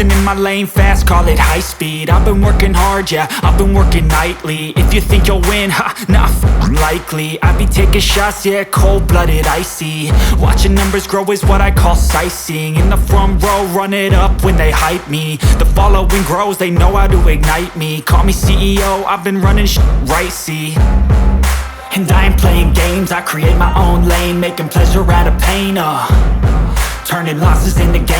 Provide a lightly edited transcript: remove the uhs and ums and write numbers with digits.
Racing in my lane fast, call it high speed. I've been working hard, yeah, I've been working nightly. If you think you'll win, ha, nah, likely. I be taking shots, yeah, cold-blooded, icy. Watching numbers grow is what I call sightseeing. In the front row, run it up when they hype me. The following grows, they know how to ignite me. Call me CEO, I've been running right, see. And I ain't playing games, I create my own lane, making pleasure out of pain, turning losses into gains.